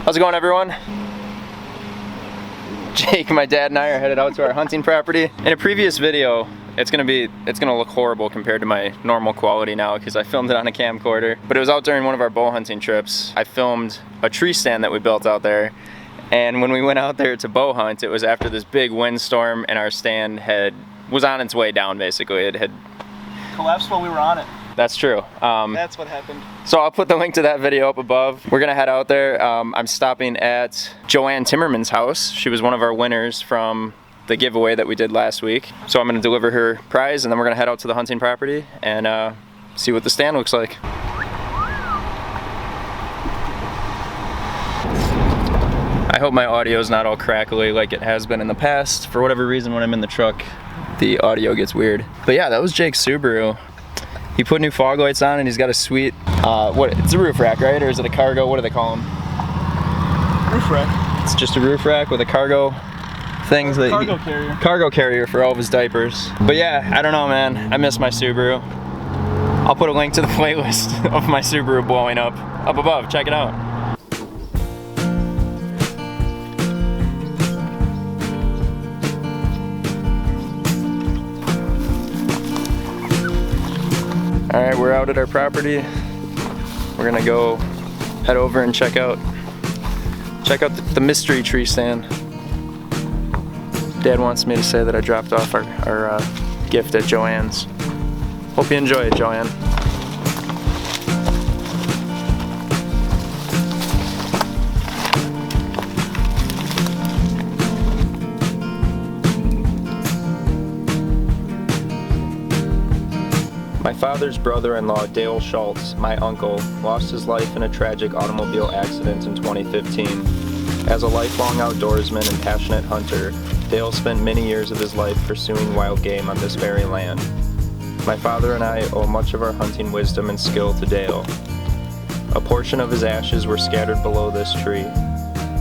How's it going, everyone? Jake, my dad, and I are headed out to our hunting property. In a previous video, it's gonna look horrible compared to my normal quality now because I filmed it on a camcorder. But it was out during one of our bow hunting trips. I filmed a tree stand that we built out there. And when we went out there to bow hunt, it was after this big windstorm and our stand was on its way down, basically. It had collapsed while we were on it. That's true. That's what happened. So I'll put the link to that video up above. We're gonna head out there. I'm stopping at Joanne Timmerman's house. She was one of our winners from the giveaway that we did last week. So I'm gonna deliver her prize and then we're gonna head out to the hunting property and see what the stand looks like. I hope my audio is not all crackly like it has been in the past. For whatever reason, when I'm in the truck, the audio gets weird. But yeah, that was Jake's Subaru. He put new fog lights on and he's got a sweet, it's a roof rack, right? Or is it a cargo? What do they call them? Roof rack. It's just a roof rack with a cargo things that cargo carrier for all of his diapers. But yeah, I don't know, man. I miss my Subaru. I'll put a link to the playlist of my Subaru blowing up above. Check it out. All right, we're out at our property. We're gonna go head over and check out the mystery tree stand. Dad wants me to say that I dropped off our gift at Joanne's. Hope you enjoy it, Joanne. My father's brother-in-law, Dale Schultz, my uncle, lost his life in a tragic automobile accident in 2015. As a lifelong outdoorsman and passionate hunter, Dale spent many years of his life pursuing wild game on this very land. My father and I owe much of our hunting wisdom and skill to Dale. A portion of his ashes were scattered below this tree.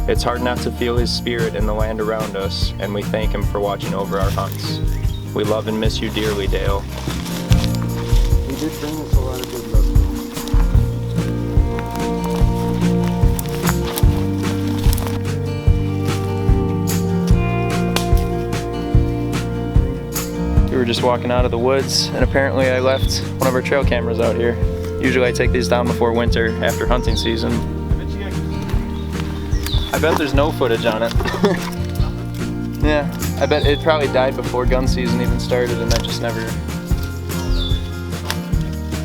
It's hard not to feel his spirit in the land around us, and we thank him for watching over our hunts. We love and miss you dearly, Dale. He did bring us a lot of good luck. We were just walking out of the woods and apparently I left one of our trail cameras out here. Usually I take these down before winter after hunting season. I bet there's no footage on it. Yeah, I bet it probably died before gun season even started and I just never...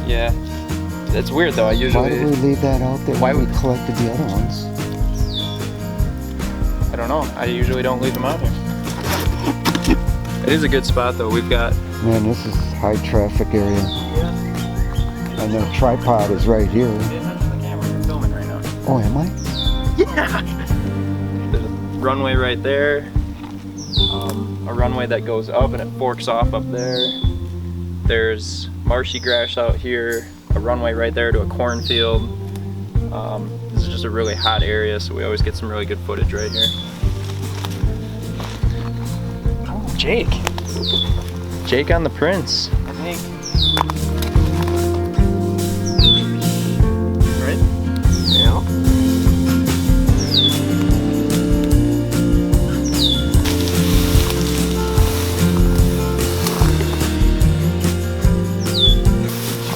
Yeah, it's weird though. Why did we leave that out there when we collected the other ones? I don't know. I usually don't leave them out here. It is a good spot though. We've got... Man, this is a high traffic area. Yeah. And the tripod is right here. Yeah, that's the camera you're filming right now. Oh, am I? Yeah! There's a runway right there. A runway that goes up and it forks off up there. There's marshy grass out here, a runway right there to a cornfield. This is just a really hot area, so we always get some really good footage right here. Oh, Jake. Jake on the Prince. I think. Right? Yeah.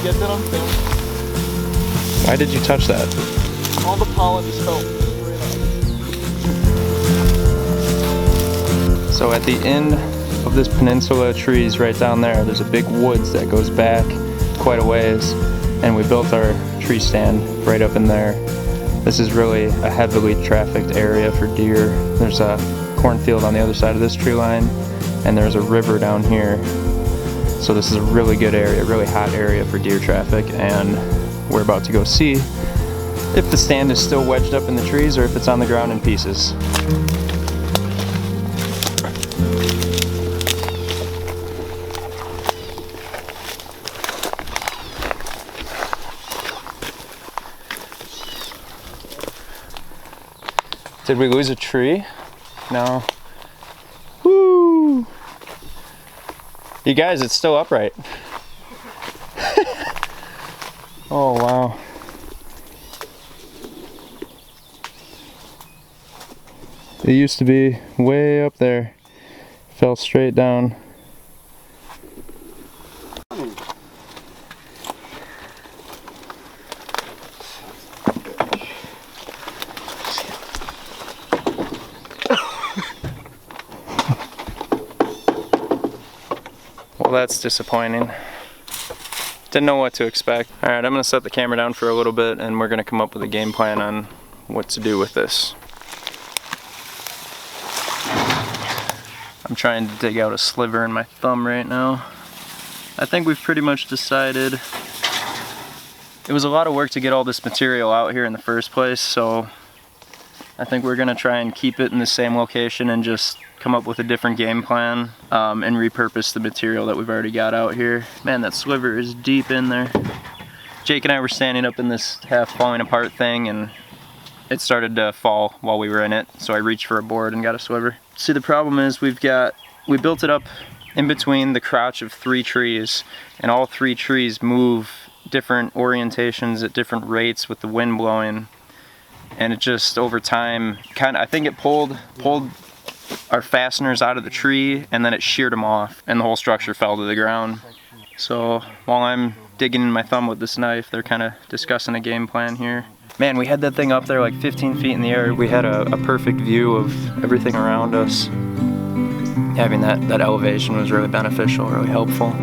Get that on film. Why did you touch that? All the pollen just fell straight off. So at the end of this peninsula of trees right down there's a big woods that goes back quite a ways, and we built our tree stand right up in there. This is really a heavily trafficked area for deer. There's a cornfield on the other side of this tree line, and there's a river down here. So this is a really good area, really hot area for deer traffic, and we're about to go see if the stand is still wedged up in the trees or if it's on the ground in pieces. Did we lose a tree? No. Woo! You guys, it's still upright. Oh, wow. It used to be way up there. Fell straight down. Well, that's disappointing. Didn't know what to expect. Alright, I'm gonna set the camera down for a little bit and we're gonna come up with a game plan on what to do with this. I'm trying to dig out a sliver in my thumb right now. I think we've pretty much decided. It was a lot of work to get all this material out here in the first place, so I think we're gonna try and keep it in the same location and just come up with a different game plan and repurpose the material that we've already got out here. Man, that sliver is deep in there. Jake and I were standing up in this half falling apart thing and it started to fall while we were in it, so I reached for a board and got a sliver. See, the problem is we built it up in between the crotch of 3 trees, and all 3 trees move different orientations at different rates with the wind blowing, and it just over time I think it pulled our fasteners out of the tree and then it sheared them off and the whole structure fell to the ground. So while I'm digging in my thumb with this knife, they're kind of discussing a game plan here. Man, we had that thing up there like 15 feet in the air. We had a perfect view of everything around us. Having that elevation was really beneficial, really helpful.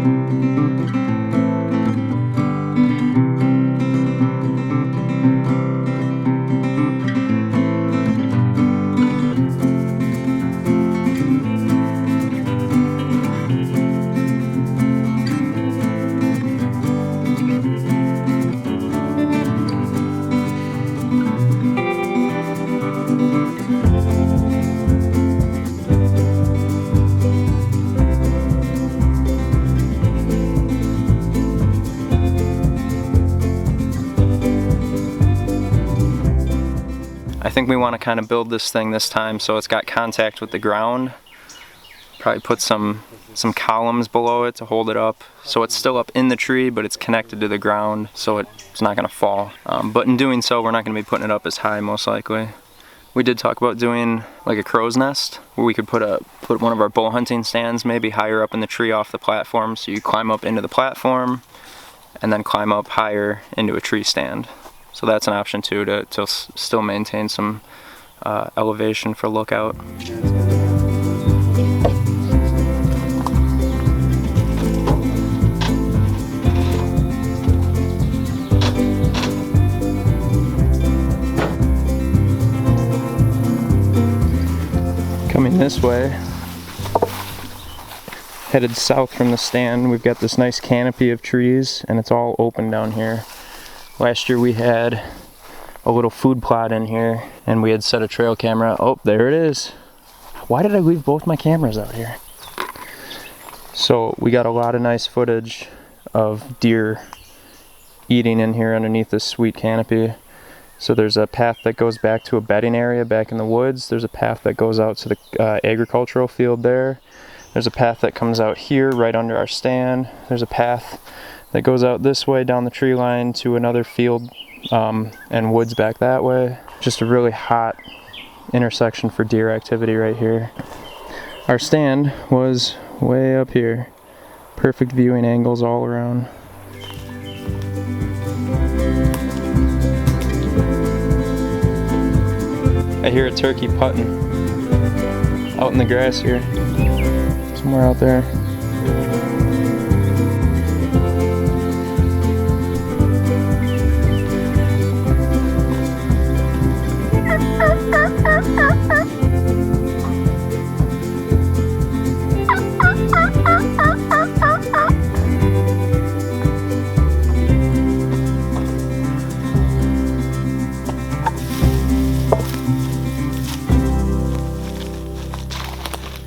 I think we want to kind of build this thing this time so it's got contact with the ground. Probably put some columns below it to hold it up so it's still up in the tree but it's connected to the ground so it's not going to fall. But in doing so, we're not going to be putting it up as high most likely. We did talk about doing like a crow's nest where we could put one of our bow hunting stands maybe higher up in the tree off the platform, so you climb up into the platform and then climb up higher into a tree stand. So that's an option too, to still maintain some elevation for lookout. Coming this way, headed south from the stand, we've got this nice canopy of trees and it's all open down here. Last year we had a little food plot in here and we had set a trail camera. Oh, there it is. Why did I leave both my cameras out here? So we got a lot of nice footage of deer eating in here underneath this sweet canopy. So there's a path that goes back to a bedding area back in the woods. There's a path that goes out to the agricultural field there. There's a path that comes out here right under our stand. There's a path that goes out this way down the tree line to another field and woods back that way. Just a really hot intersection for deer activity right here. Our stand was way up here. Perfect viewing angles all around. I hear a turkey putting out in the grass here. Somewhere out there.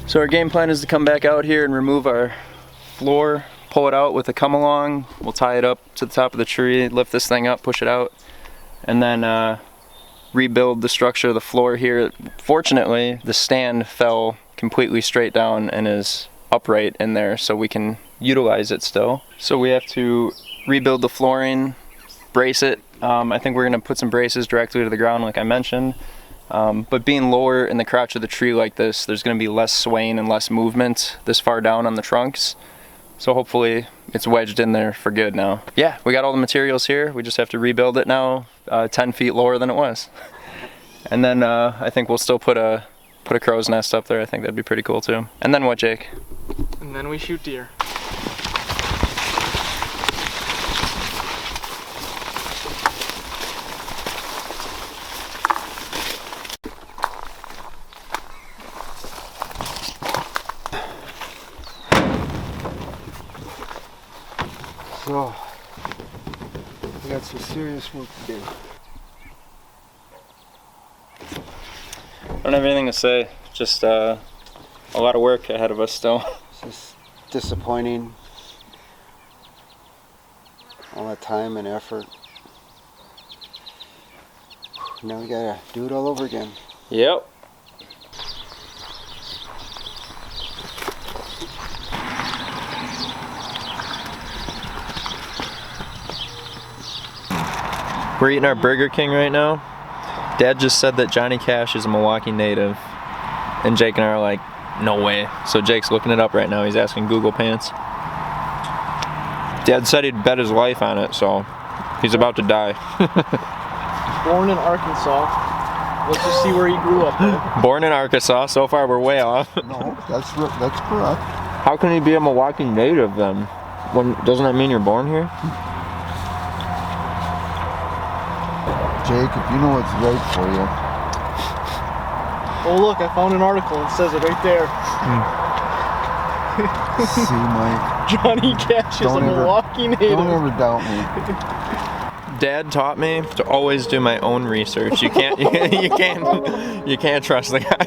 So our game plan is to come back out here and remove our floor, pull it out with a come along. We'll tie it up to the top of the tree, lift this thing up, push it out, and then rebuild the structure of the floor here. Fortunately, the stand fell completely straight down and is upright in there, so we can utilize it still. So we have to rebuild the flooring, brace it. I think we're gonna put some braces directly to the ground like I mentioned. But being lower in the crotch of the tree like this, there's going to be less swaying and less movement this far down on the trunks. So hopefully it's wedged in there for good now. Yeah, we got all the materials here. We just have to rebuild it now 10 feet lower than it was. And then I think we'll still put a crow's nest up there. I think that'd be pretty cool too. And then what, Jake? And then we shoot deer. So, we got some serious work to do. I don't have anything to say. Just a lot of work ahead of us still. It's just disappointing. All that time and effort. Now we gotta do it all over again. Yep. We're eating our Burger King right now. Dad just said that Johnny Cash is a Milwaukee native. And Jake and I are like, no way. So Jake's looking it up right now. He's asking Google Pants. Dad said he'd bet his life on it, so he's about to die. Born in Arkansas. Let's just see where he grew up, though. Born in Arkansas. So far we're way off. No, that's correct. How can he be a Milwaukee native then? Doesn't that mean you're born here? Jake, if you know what's right for you. Oh look, I found an article and it says it right there. See, Mike. Johnny Cash is a Milwaukee native. Don't ever doubt me. Dad taught me to always do my own research. You can't trust the guy.